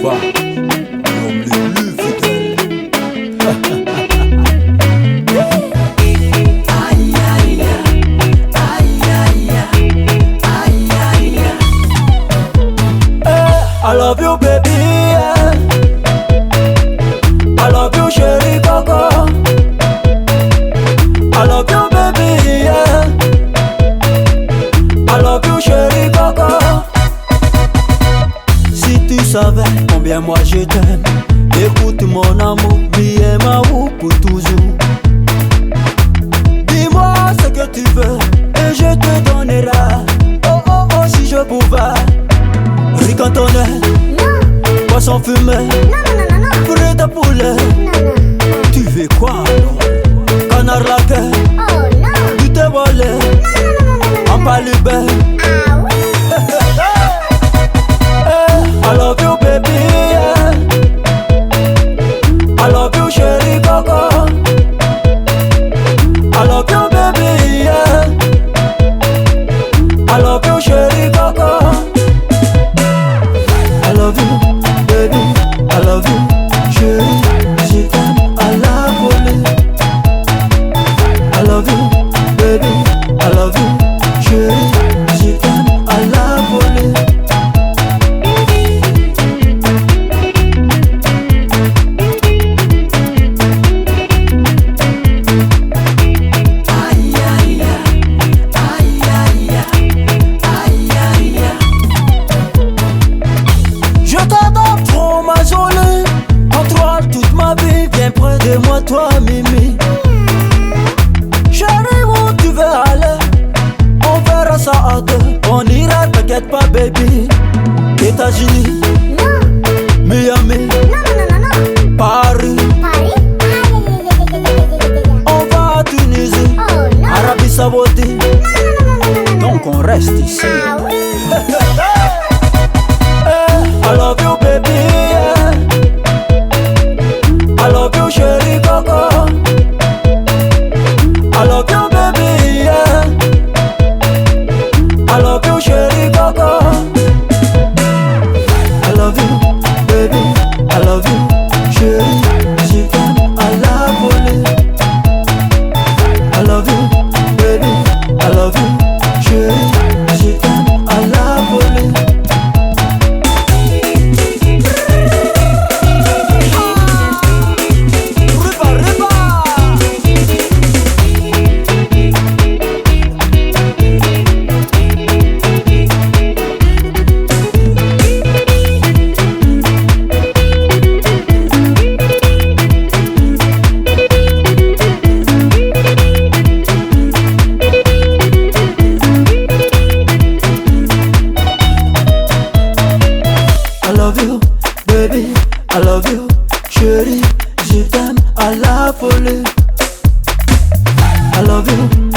Booba, l'homme le plus fidèle. Aïe aïe aïe aïe aïe aïe. I love you baby, yeah. I love you chérie coco. I love you baby, yeah. I love you chérie coco. Si tu savais combien moi je t'aime, écoute mon amour, billet ma roue pour toujours. Dis-moi ce que tu veux et je te donnerai. Oh oh oh si je pouvais. Riz cantonné, poisson fumé, poulet de poulet. Tu veux quoi alors? Canard laqué, du thé volé, en palibé. I love you baby, yeah. I love you chérie coco. I love you baby, yeah. I love you chérie coco. I love you baby, I love you chérie, je t'aime à la volée. I love you baby, I love you chérie, je t'aime à la volée. Près de moi, toi, Mimi. Chérie, où tu veux aller? On verra ça à deux. On ira, t'inquiète pas, baby. États-Unis, Miami, Paris. On va à Tunisie, Arabie Saoudite. Donc on reste ici. I love you, baby, yeah. I love you, chérie coco. I love you, baby, yeah. I love you, chérie coco. I love you, baby. I love you, chérie. Je t'aime à la volée. I love you, baby. I love you, chérie. Je t'aime à la volée. I love you, baby, I love you, chérie, je t'aime à la folie. I love you.